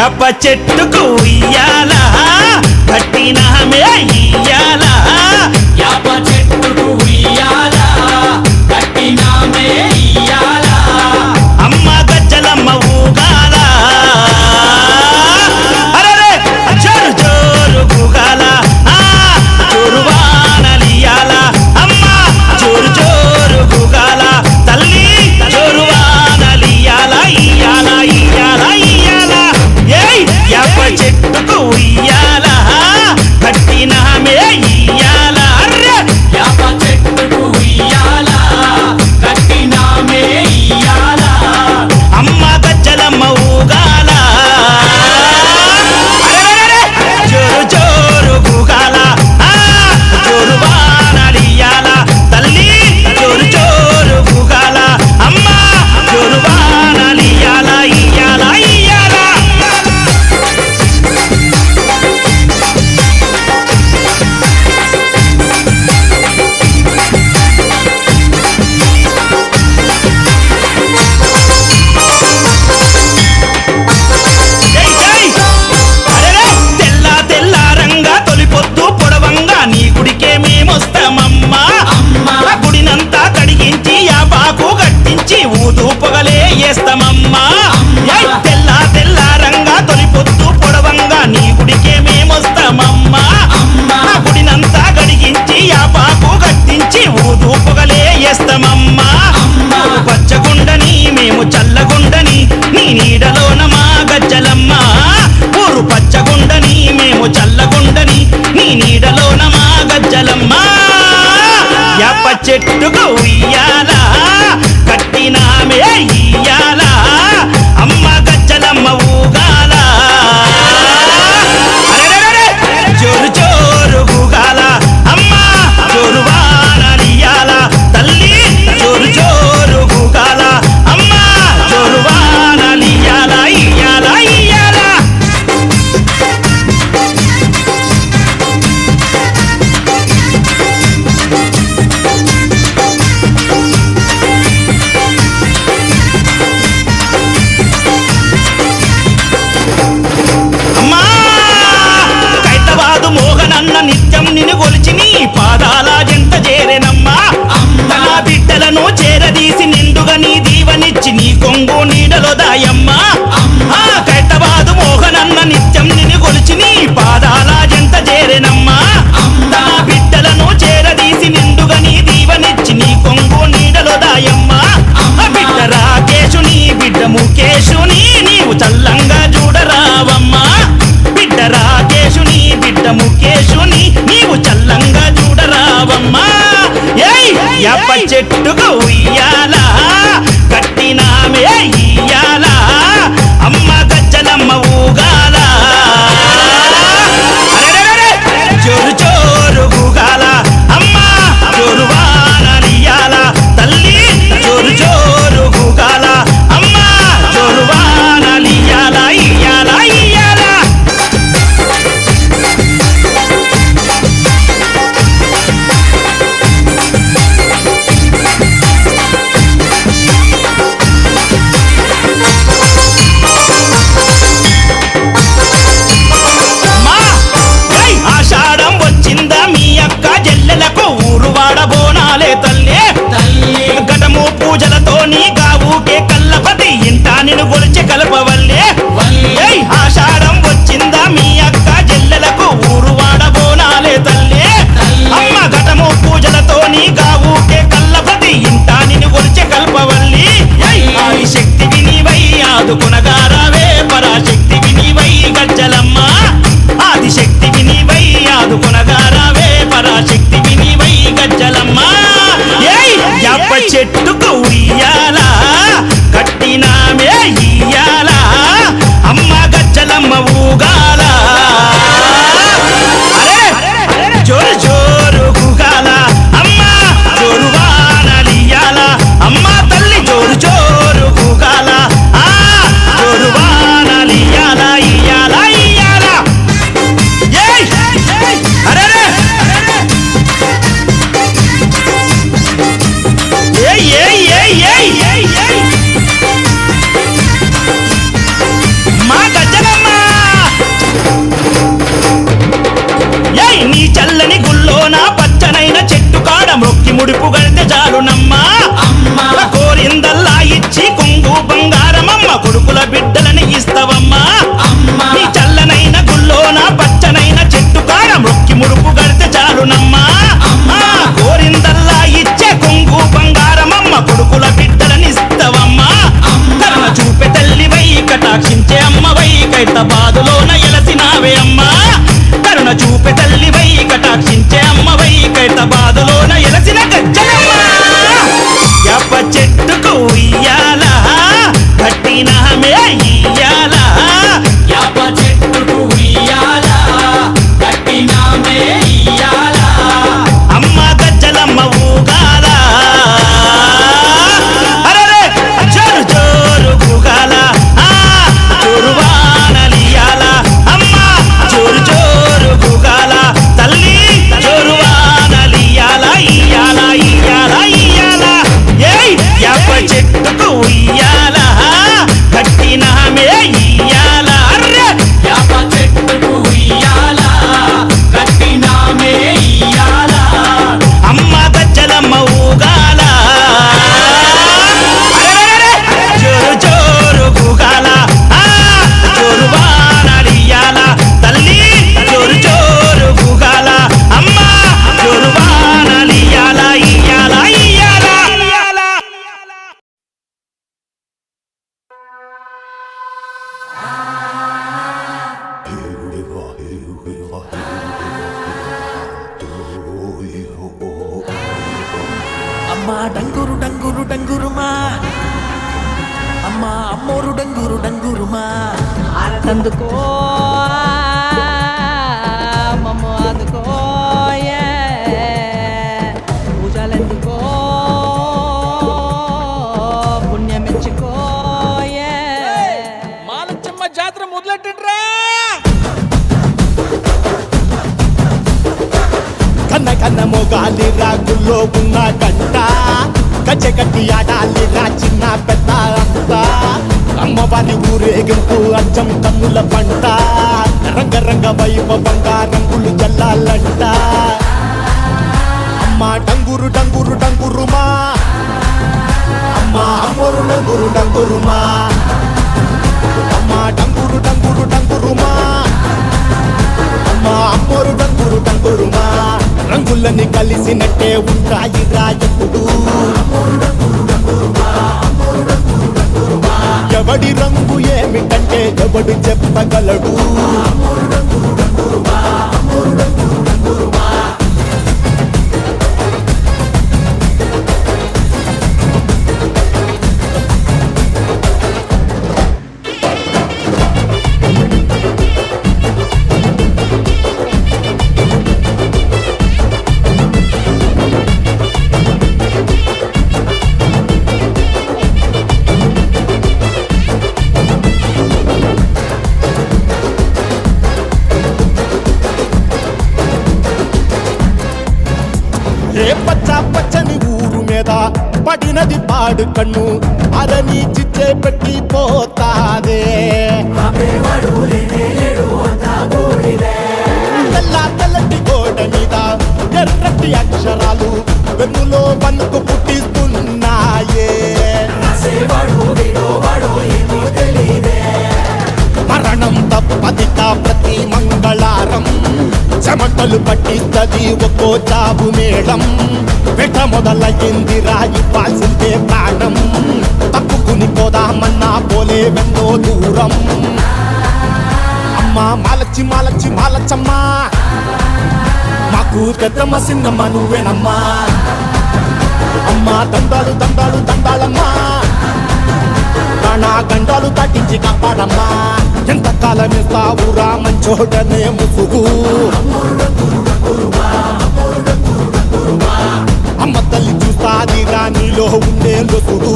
యాప చెట్టుకు ఉయ్యాల కట్టినామే ఇయ్యాల యాప చెట్టుకు ఉయ్యాల కట్టినామే ఇయ్యాల అమ్మ గజ్జలమ్మ ఊగాల అరెరే జోరు జోరు గుగాల జోరు వానలియాల అమ్మ జోరు జోరు గుగాల తల్లి జోరు వానలియాల ఇయ్యాల ఇయ్యాల ఇయ్యాల ఏయ్ యాప చెట్టుకు ఉయ్యాల కట్టినామే ఇయ్యాల అర్రే యాప చెట్టుకు ఉయ్యాల కట్టినామే ఇయ్యాల అమ్మ గజ్జలమ్మ ఊగాల అరెరెరెరె! జోరు జోరు గుగాల జోరు వానలియాల తల్లి జోరు జోరు గుగాల అమ్మ జోరు వానలియాల ఇయ్యాల ఇయ్యాల జై జై అరెరే తెల్ల తెల్లారంగా తొలిపొద్దు పొడవంగా నీ గుడికే మేమొస్తామమ్మా అమ్మా గుడినంతా కడిగించి యాపాకు కట్టించి ఊదు పొగలే వేస్తామమ్మా ఏయ్ తెల్ల తెల్లారంగా తొలిపొద్దు పొడవంగా నీ గుడికే మేమొస్తామమ్మా అమ్మా గుడినంతా కడిగించి యాపాకు కట్టించి ఊదు పొగలే వేస్తామమ్మా అమ్మా పచ్చగుండని మేము చల్లగుండని నీ నీడలోన మా గజ్జలమ్మ ఊరు పచ్చగుండని మేము చల్లగుండని నీ నీడలోన మా గజ్జలమ్మ యాప చెట్టుకు ఉయ్యాల కట్టినామే ఇయ్యాల అమ్మ గజ్జలమ్మ ఊగాల అరెరెరెరె! జోరు జోరు గుగాల అమ్మ జోరు వానలియాల తల్లి జోరు జోరు గుగాల అమ్మ జోరు వానలియాల ఇయ్యాల ఇయ్యాల అమ్మా కైతవాదు మోహనన్న నిత్యం నిన్ను కొలిచి నీ పాదాల జంట చేరెనమ్మా తన బిడ్డలను చేరదీసి నిండుగా నీ దీవనిచ్చి నీ కొంగు నీడలో దాయమ్మా కైతవాదు మోహనన్న నిత్యం నిన్ను కొలిచి నీ పాదాల జంట చేరెనమ్మా తన బిడ్డలను చేరదీసి నిండుగా నీ దీవనిచ్చి నీ కొంగు నీడలో దాయమ్మా బిడ్డ రాకేశుని బిడ్డ ముఖేశుని నీవు చల్లంగా చూడరావమ్మా బిడ్డ రాకేశుని బిడ్డ ముఖేశుని నీవు చల్లంగా చూడరావమ్మా ఏయ్ యాప చెట్టుకు ఉయ్యాల కట్టినామే ఇయ్యాల అమ్మ గజ్జలమ్మ ఊగాల అరెరెరెరె! జోరు జోరు గుగాల అమ్మ జోరు వానలియాల తల్లి జోరు జోరు గుగాల అమ్మ జోరు వానలియాల ఇయ్యాల ఇయ్యాల అమ్మా! ఏయ్! ఆషాఢం వచ్చిందా మీ అక్క జల్లెలకు ఊరు వాడబోనాలే తల్లి తల్లి గటము పూజలతో నీ గావుకే కల్లపతి ఇంట నిన్ను గొలిచి కలపవల్లే వల్లి ఏయ్ ఆషాఢం వచ్చిందా మీ అక్క జల్లెలకు ఊరు వాడబోనాలే తల్లి అమ్మ ఘటము పూజలతో నీ గావుకే కల్లపతి ఇంట నిన్ను గొలిచి కల్పవల్లి ఆది శక్తి వినివై ఆదుకొనగారావే పరాశక్తి వినివై గజ్జలమ్మ ఆది శక్తి వినివై ఆదుకొనగారావే పరాశక్తి వినివై గజ్జలమ్మ ఏయ్ యాప చెట్టుకు ఉయ్యాల కట్టినామే ఇయ్యాల అమ్మ గజ్జలమ్మ ఊగాల అరెరె! జోరు జోరు గుగాల అమ్మ జోరు వానలియాల అమ్మ తల్లి జోరు జోరు గుగాల జోరు వానలియాల ఇయ్యాల ఇయ్యాల ఏయ్ అరెరె! ఏయ్ ఏయ్ అమ్మా డంగురు డంగురు డంగురుమా అమ్మా అమ్మోరు డంగురు డంగురుమా అందుకో మమ్మ అందుకో పూజలెందుకో పుణ్యమెచ్చుకో మాలచ్చమ్మ జాతర మొదలెట్టండ్రా కన్న కన్న మొగాలి రాగుల్లో ఉన్న గంట గజ్జె కట్టి ఆడాలి రా చిన్న పెద్ద అంతా అమ్మవారి ఊరేగింపు అచ్చం కన్నుల పంట రంగరంగ వైభవంగా రంగులు జల్లాలంట అమ్మ డంగురు డంగురు డంగురుమా అమ్మ అమ్మోరు డంగురు డంగురుమా అమ్మ డంగురు డంగురు డంగురుమా అమ్మ అమ్మోరు డంగురు డంగురుమా రంగులని కలిసినట్టే ఉంటాయి రాయకుడు ఎవడి రంగు ఏమిటంటే ఎవడు చెప్పగలడు ఏ పచ్చ పచ్చని ఊరు మీద పడినది పాడు కన్ను అదని చిచ్చే పెట్టి పోతాదే తెల్ల తెల్లటి గోడ మీద ఎర్రటి అక్షరాలు వెన్నులో వణుకు పుట్టిస్తున్నాయే మరణం తప్పదిక ప్రతి మంగళారం చెమటలు పట్టిస్తది ఒక్కో చాబు మేళం వెట మొదలయ్యింది రాయి పాల్సిందే ప్రాణం తప్పుకుని పోదామన్నా పోలే వెన్నో దూరం అమ్మా మాలచ్చి మాలచ్చి మాలచ్చమ్మా మాకు పెద్దమ్మ సిన్నమ్మ నువ్వేనమ్మా అమ్మా దండాలు దండాలు దండాలమ్మా నా గండాలు తట్టించి కాపాడమ్మా ఎంతకాలం ఇస్తావురా మంచోడనే ముసుగు అమ్మ తల్లి చూస్తాది రాణిలో ఉండే లొసుగు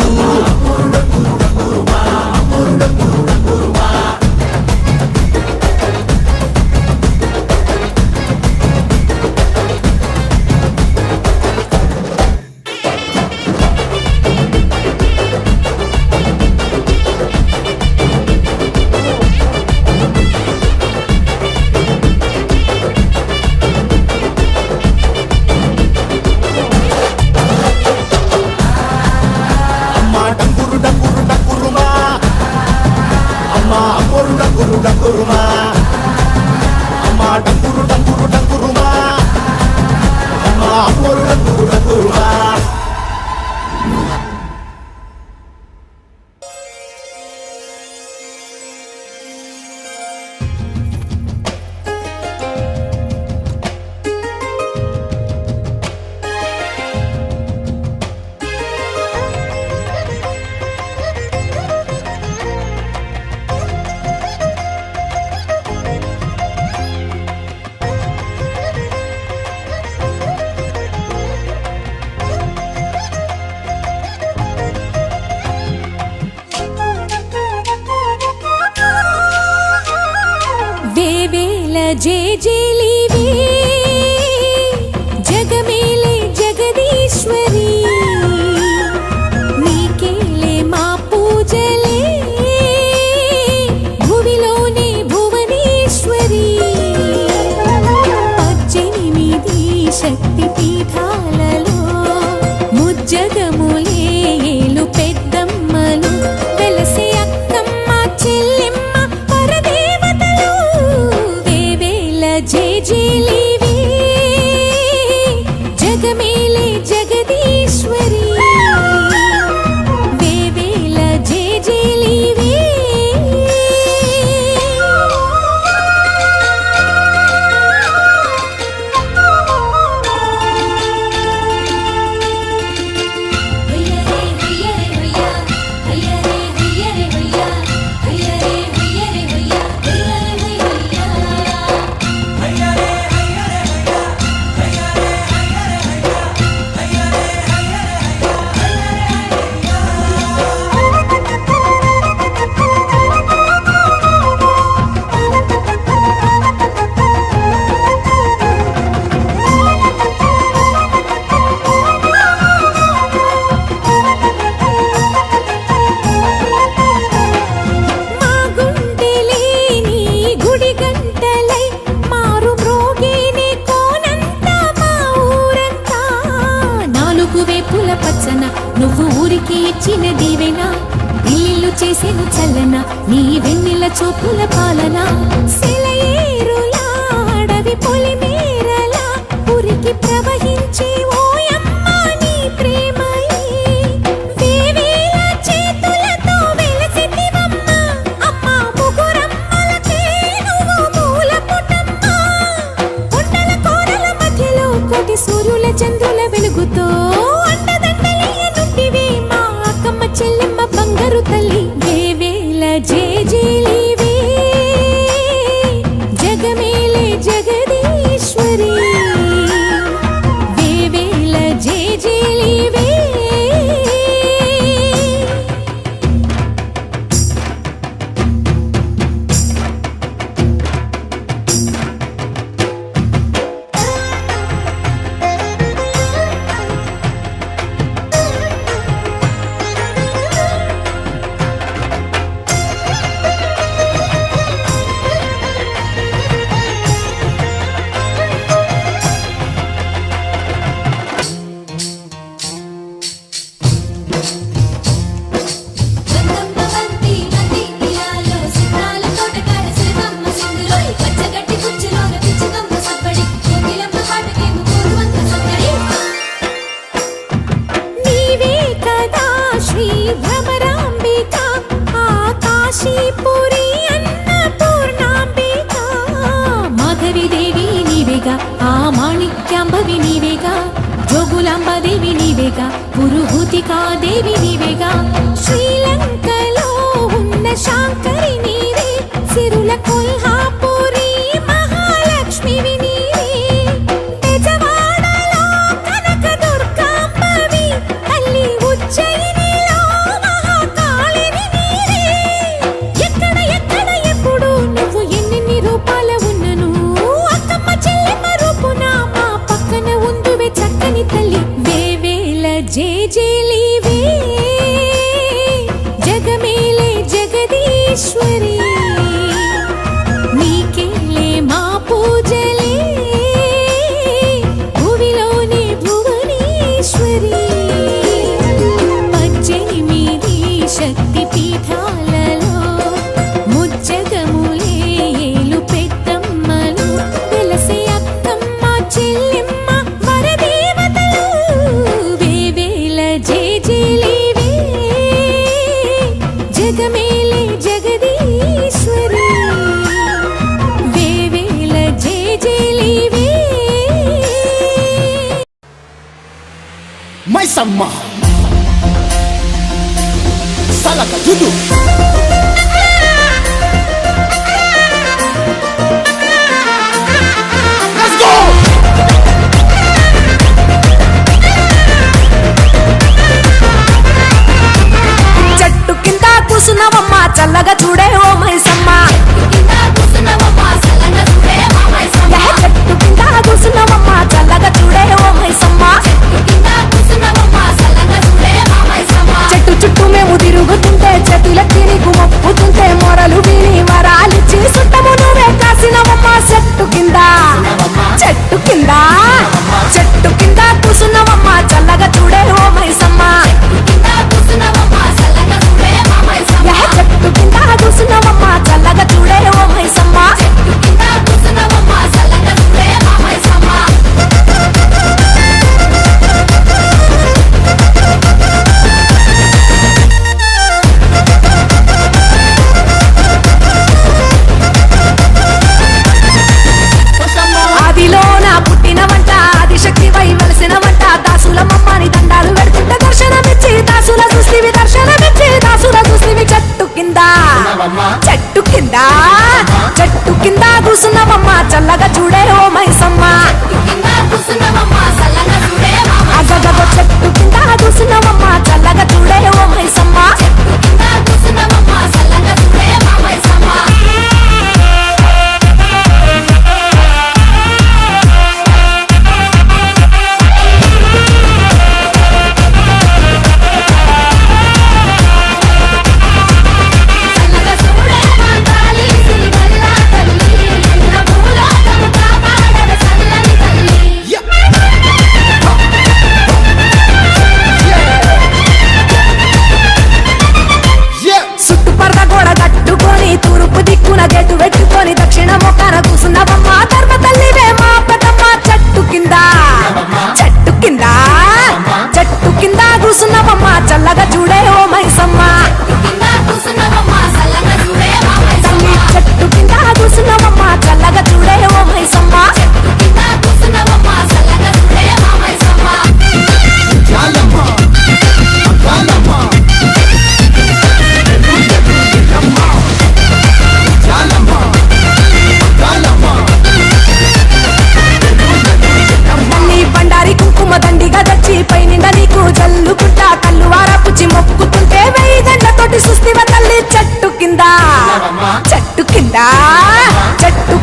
డంగురుమా అమ్మా డంగురు డంగురు డంగురుమా అమ్మా అమ్మోరు డంగురు డంగురుమా జేజేలివే జగమేలే జగదీశ్వరి నీకేలే మా పూజలే భువిలోనే భువనేశ్వరి 18 శక్తి పీఠాలలో ముజ్జగములే ఏలు పెద్దమ్మలు వెలసే అక్కమ్మ చెల్లెమ్మ పరదేవతలు జేజేలివే జగమేలే జగదీశ్వరి వేవేల జేజేలివే ఇచ్చిన దీవెన ఇల్లు చేసేను చల్లన నీ వెన్నెల చూపుల పాలన సెలయేరులా అడవి పొలిమేరలా ఉరికి ప్రవహించే ఓయమ్మ నీ ప్రేమయే వేవేల చేతులతో వెలసితివమ్మ అమ్మ ముగురమ్మలకే నువ్వు మూల పుటమ్మ కొండల కోరల మధ్యలో కోటి సూర్యుల చంద్రుల వెలుగుతో అండదండలియనుంటివి మా అక్కమ్మ చెల్లెమ్మ బంగారు తల్లి వేవేల జేజేలివే జగమేలే జగదీశ్వరి వేవేల జేజేలివే బంతి బంతి ఇయాలో సితాల తోటకాడ సిరిగమ్మ సింగులో పచ్చగడ్డి కుచ్చిలోన పిచ్చిగమ్మ సబ్బడి కోకిలమ్మ పాటకేమో కోరువంత సబ్బడి నీవే కదా శ్రీ భ్రమరాంబిక ఆకాశీపురి అన్నపూర్ణాంబిక మాధవిదేవి నీవేగా ఆ మాణిక్యాంబవి నీవేగా జోగులాంబదేవి నీవేగా పురుహూతికాదేవి నీవేగా శ్రీలంకలో ఉన్న శాంకరి నీవే సిరుల కొల్హాపురి మహాలక్ష్మివి నీవే బెజవాడలో కనకదుర్గాంబవి తల్లి ఉజ్జయినిలో మహాకాళిని నీవే ఎక్కడ ఎక్కడ ఎప్పుడు నువ్వు ఎన్నెన్ని రూపాల ఉన్నను అక్కమ్మ చెల్లెమ్మ రూపున మా పక్కన ఉందువే చక్కని తల్లి వేవేల జేజేలివే జగమేలే జగదీశ్వరి నీకేలే మా పూజలే భువిలోనే భువనేశ్వరి 18 శక్తి పీఠాలలో ముజ్జగములే ఏలు పెద్దమ్మలు వెలసే అక్కమ్మ చెల్లెమ్మ వరదేవతలు వేవేల జేజేలివే జగమేలే జగదీశ్వరి వేవేల జేజేలివే మైసమ్మ సలక జుదు లెట్స్ గో చెట్టు కింద కూసున్నవమ్మ చల్లగా చూడే ఓ మైసమ్మ కింద కూసున్నవమ్మ సల్లగా చూడే మా మైసమ్మ చెట్టు కింద కూసున్నవమ్మ చల్లగా చూడే ఓ మైసమ్మ కింద కూసున్నవమ్మ సల్లగా చూడే మా మైసమ్మ చెట్టు చుట్టూ మేము తిరుగుతుంటే చేతులెత్తి నీకు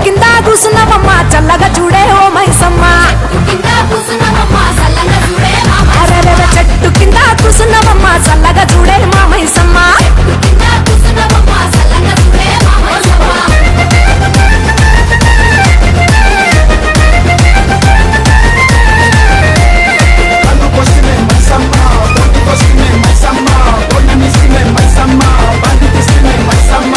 కింద కూసున్నవమ్మ చల్లగా చూడే ఓ మైసమ్మ కింద కూసున్నవమ్మ చల్లగా చూడే మామయ్య అరెరెర చెట్టు కింద కూసున్నవమ్మ చల్లగా చూడే మా మైసమ్మ కింద కూసున్నవమ్మ చల్లగా చూడే మామయ్య Quando costume మైసమ్మ పొట్టి costume మైసమ్మ పొన్నమిసిమే మైసమ్మ బండితిసిమే మైసమ్మ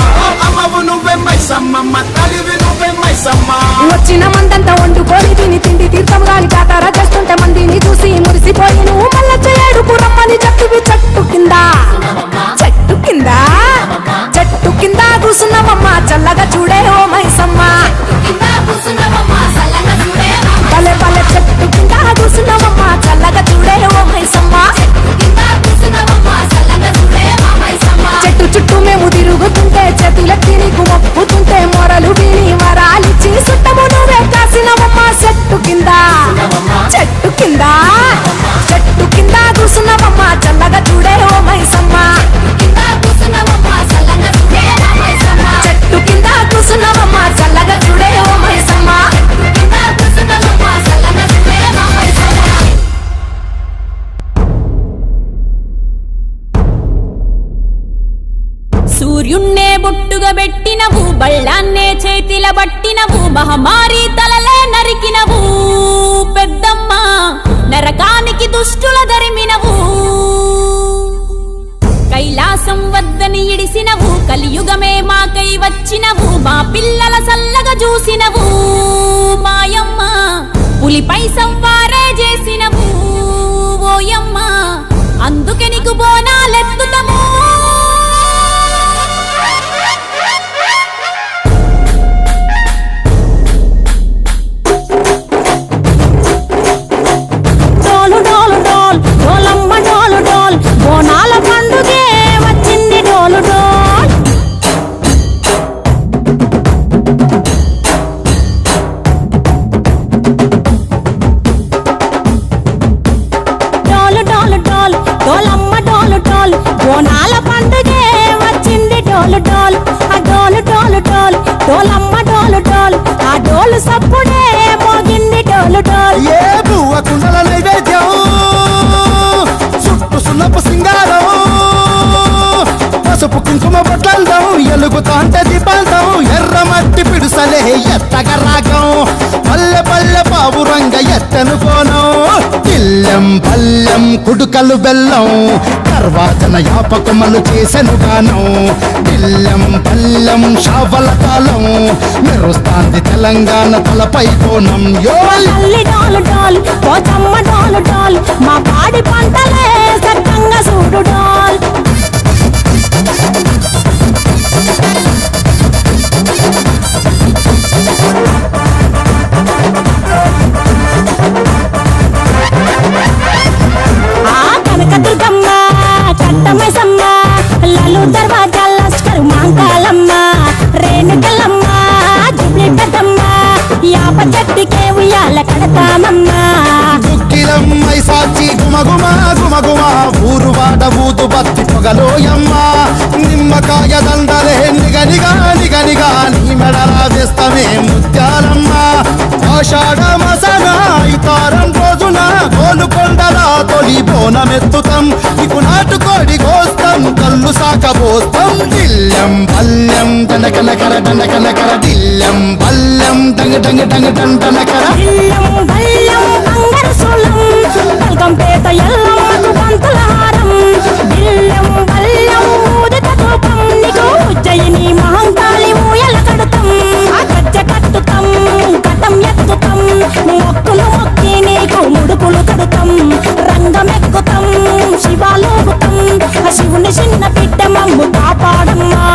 అమ్మవు నువ్వే మైసమ్మ మత్తలివి నువ్వే మైసమ్మ వచ్చిన మందంతా వండుకొని తిని తిండి తీర్థం గాని కాతార చేస్తుంటే మందిని చూసి మురిసిపోయి నువ్వు మల్ల చేయడుకు రమ్మని చెప్పివి చెట్టు కింద చెట్టు కింద కూసున్నవమ్మ చల్లగా చూడే ఓ మైసమ్మ కింద కూసున్నవమ్మ చల్లగా చూడే మామయ్య పల్లె పల్లె చెట్టు కింద కూసున్నవమ్మ చల్లగా చూడే ఓ మైసమ్మ కింద కూసున్నవమ్మ చల్లగా చూడే మామయ్య చెట్టు చుట్టూ మేము తిరుగుతుంటే చేతులెత్తి నీకు మొక్కుతుంటే మొరలు విని వరాలిచ్చి సుట్టము నువ్వే కాసినవమ్మ చెట్టు కింద కూసున్నవమ్మ చల్లగా చూడే ఓ మైసమ్మ కింద కూసున్నవమ్మ చల్లగా చూడే మామయ్య చెట్టు కింద కూసున్నవమ్మ చల్లగా చూడే ఓ మైసమ్మ కింద కూసున్నవమ్మ చల్లగా చూడే మామయ్య సూర్యున్నే బొట్టుగా పెట్టినవు బళ్ళాన్నే చేతిల బట్టినవు మహమారి తలలే నరికినవు పెద్దమ్మ నరకానికి దుష్టుల దరిమినవు కైలాసం వద్దని ఇడిసినవు కలియుగమే మాకై వచ్చినవు మా పిల్లల సల్లగా చూసినవు మాయమ్మ పులిపై సంవారే చేసినవు ఓయమ్మ అందుకే నీకు బోనాలెత్తుతము డోలు డోలు డోల్ డోలమ్మ డోలు డోల్ బోనాల పండుగే వచ్చింది డోలు డోల్ డోలు డోలు డోల్ డోలమ్మ డోలు డోల్ బోనాల పండుగే వచ్చింది డోలు డోల్ ఆ డోలు డోలు డోల్ డోలమ్మ డోలు డోల్ ఆ డోలు సప్పుడే మోగింది డోలు డోల్ ఏ బువ్వ కుండల నైవేద్యం చుట్టు సున్నపు సింగారం పసుపు కుంకుమ బొట్లందం ఎలుగుతాంటే దీపాంతం ఎర్ర మట్టి పిడుసలే ఎత్తగ రాగం పల్లె పల్లె పావురంగ ఎత్తను కోనం ఇల్లెం పల్లెం కుడుకలు బెల్లం తర్వాతన యాపకమలు చేసెను గానం ఇల్లెం పల్లెం షావల కాలం మెరుస్తాంది తెలంగాణ తలపై కోణం యోల్ తల్లి డోలు డోల్ పోచమ్మ డోలు డోల్ మా పాడి పంటలే సక్కంగా చూడు డోల్ ఆ కనకదుర్గమ్మ కట్టమైసమ్మ లలు దర్వాజా లస్కర్ మాంకాలమ్మ రేణుకలమ్మ జుబ్లి పెద్దమ్మ యాప చెట్టుకే ఉయ్యాల కడతామమ్మ దుఃఖిలమ్మై సాచి గుమగుమ గుమగుమ ఊరు వాడ ఊదు బత్తి పొగలోయమ్మ నిమ్మకాయ దండలే నిగనిగా నిగనిగా నీ మెడలా వేస్తమే ముత్యాలమ్మ ఆషాఢ మసన ఇతారం రోజున గోలుకొండల తొలి బోనమెత్తుతాం నీకు నాటుకోడి కోస్తాం కళ్ళు సాకబోస్తాం దిల్లెం పల్లెం దండకనకర దండకనకర దిల్లెం పల్లెం డంగ డంగ డంగ డండనకర ఇల్లం బల్లం బంగారు సోలం బల్గంపేట ఎల్లమ్మకు పంతుల హారం ఇల్లం బల్లం ఊదిత ధూపం నీకు ఉజ్జయిని మహంకాళి ఊయల కడుతాం ఆ గజ్జ కట్టుతాం కటం ఎత్తుతాం మొక్కులు మొక్కి నీకు ముడుపులు కడుతాం రంగమెక్కుతాం శివాలోగుతాం ఆ శివుని చిన్న బిడ్డ మమ్ము కాపాడమ్మా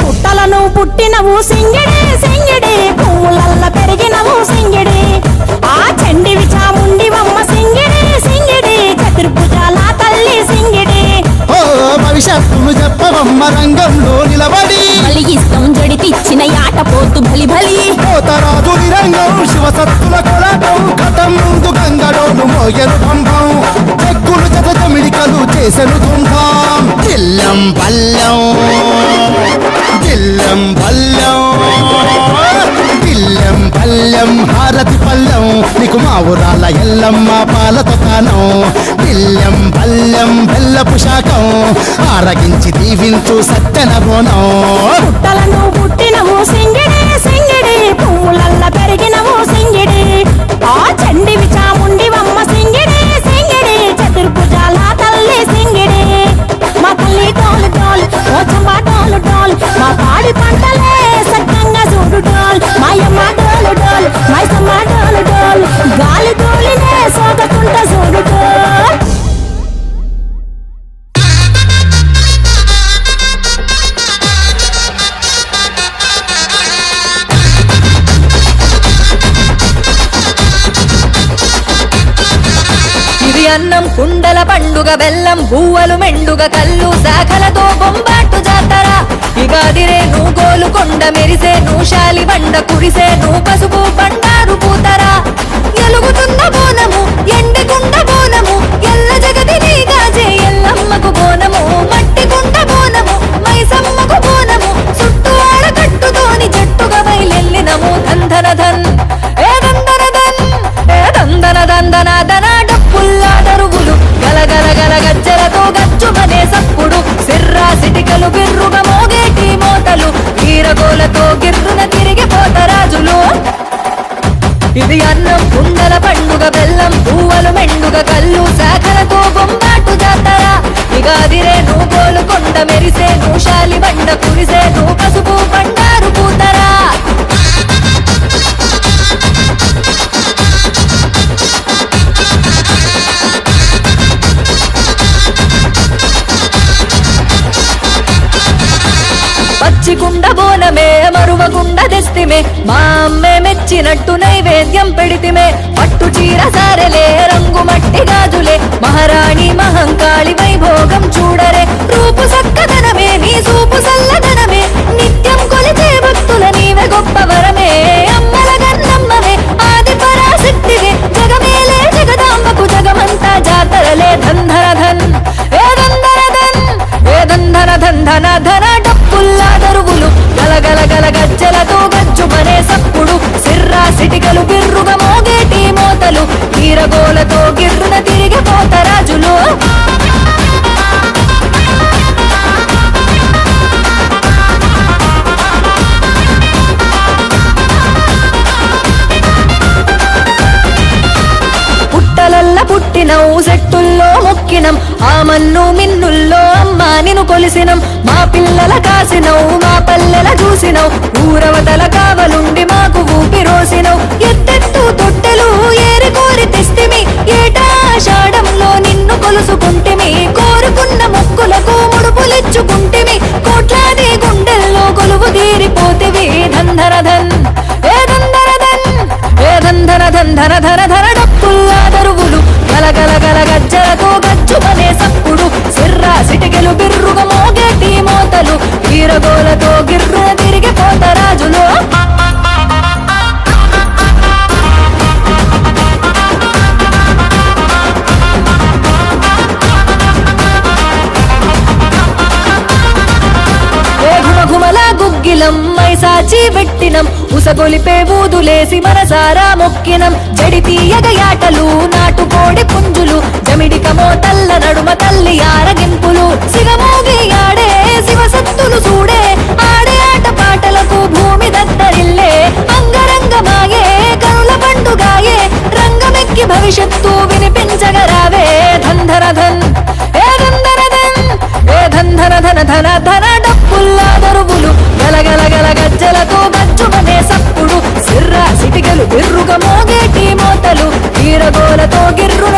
పుట్టలను పుట్టినవు సింగిడి సింగిడి పువ్వులల్ల పెరిగినవు సింగిడి ఆ చండివి చాముండివమ్మ సింగిడి సింగిడి చతుర్భుజాల తల్లి సింగిడి ఓ భవిష్యత్తును చెప్పవమ్మ రంగంలో నిలబడి కలిగిస్తాం జడితిచ్చిన యాట పోతు బలి బలి పోతరాజు నిరంగం శివసత్తుల కొలాటం కథం మోయను పంపం చెక్కులు జత జమిడికలు చేసెను తుంటాం దిల్లం పల్లెం దిల్లం పల్లెం దిల్లం పల్లెం హారతి పల్లెం నీకు మా ఊరాల ఎల్లమ్మ పాలతో కానం దిల్లం పల్లెం బెల్లపు శాఖం ఆరగించి దీవించు సత్తెన బోనం పుట్టలను పుట్టినవు సింగిడి సింగిడి పువ్వులల్ల పెరిగినవు సింగిడి ఆ చండివి చాముండివమ్మ సింగిడి సింగిడి చతుర్భుజాల తల్లి సింగిడి మా తల్లి టోలు టోల్ ఓ చంబా టోలు టోల్ మా పాడి పంటలే సక్కంగా చూడు టోల్ మాయమ్మ టోలు టోల్ మైసమ్మ టోలు టోల్ గాలి తోలినే సోకకుంట చూడు టోల్ ఇది అన్నం కుండల పండుగ బెల్లం బువ్వలు మెండుగ కళ్ళు శాఖలతో బొంబాటు జాతర ఇగాదిరే నువ్వు గోలుకొండ మెరిసే నువ్వు శాలి బండ కురిసే నువ్వు పసుపు బండారు పూతరా ఎలుగుతున్న బోనము ఎండికుండ బోనము ఎల్ల జగతి నీగాజే ఎల్లమ్మకు బోనము మట్టి కుండ బోనము మైసమ్మకు బోనము చుట్టూ ఆడకట్టుతోని జట్టుగా బయలెల్లినము ధంధన ధన్ ఏ దందన ధన్ ఏ దందన దందన ధన డప్పుల్లా దరుగులు గలగల గల గజ్జలతో గచ్చుమనే సప్పుడు సిర్రా సిటికలు బిర్రుగా మోగేటి మోతలు ఈరగోలతో గిర్రున తిరిగిపోతరాజులు ఇది అన్నం కుండల పండుగ బెల్లం పువ్వులు మెండుగ కళ్ళు శాఖలతో బొంబాటు జాతర ఇగాదిరే నువ్వు గోలుకొండ మెరిసే నువ్వు శాలి బండ కురిసే నువ్వు పసుపు బండారు పూతరా పచ్చికుండ బోనమే మరువగుండ తెస్తిమే మా అమ్మే మెచ్చినట్టు నైవేద్యం పెడితిమే పట్టు చీర సారెలే రంగు మట్టి గాజులే మహారాణి మహంకాళి వైభోగం చూడరే రూపు సక్కదనమే నీ సూపు సల్లదనమే నిత్యం కొలిచే భక్తుల నీవే గొప్ప వరమే అమ్మల గన్నమ్మవే ఆది పరాశక్తివే జగమేలే జగదాంబకు జగమంతా జాతరలే ధంధర ధన్ ఏ దంధర ధన్ ఏ దంధన ధంధన ధన డప్పుల్లా దరువులు గలగల గల గజ్జలతో గజ్జుమనే సప్పుడు సిర్రా సిటికలు బిర్రుగా మోగేటి మోతలు ఈరగోలతో గిర్రున తిరిగిపోతరాజులు పుట్టలల్ల పుట్టినవు సెట్టుల్లో మొక్కినం ఆ మన్ను మిన్నుల్లో అమ్మా నిన్ను కొలిసినం మా పిల్లల కాసినవు మా పల్లెల చూసినవు ఊరవతల కావలుండి మాకు ఊపిరోసినవు ఎత్తెత్తు తొట్టెలు ఏరి కోరి తెస్తిమి ఏటాషాఢంలో నిన్ను కొలుసుకుంటిమి కోరుకున్న మొక్కులకు ముడుపులిచ్చుకుంటిమి కోట్లాది గుండెల్లో కొలువు తీరిపోతివి ధంధర ధన్ ఏ దంధర ధన్ ఏ దంధన ధంధన ధన ధన డప్పుల్లా దరువులు గలగల గల గజ్జలతో గజ్జుమనే సప్పుడు సిర్రా సిటికెలు బిర్రుగా మోగేటి మోతలు ఈరగోలతో గిర్రున తిరిగిపోతరాజులు ఘుమఘుమల గుగ్గిలం మైసాచి పెట్టినం ఉసగొలిపే ఊదులేసి మనసారా మొక్కినం జడి తీయగ యాటలు నాటుకోడి పుంజులు జమిడిక మోతల్ల నడుమ తల్లి ఆరగింపులు సిగమోగి ఆడే శివసత్తులు చూడే ఆడే ఆట పాటలకు భూమి దత్తరిల్లే అంగరంగమాయే కనుల పండుగాయే రంగమెక్కి భవిష్యత్తు వినిపించగరావే ధంధర ధన్ ఏ దంధర ధన్ ఏ ధంధన ధన ధన ధన డప్పుల్లా దరువులు గలగల గల గజ్జలతో గజ్జుమనే సప్పుడు సిర్రా సిటికలు బిర్రుగా మోగేటి మోతలు ఈరగోలతో గిర్రున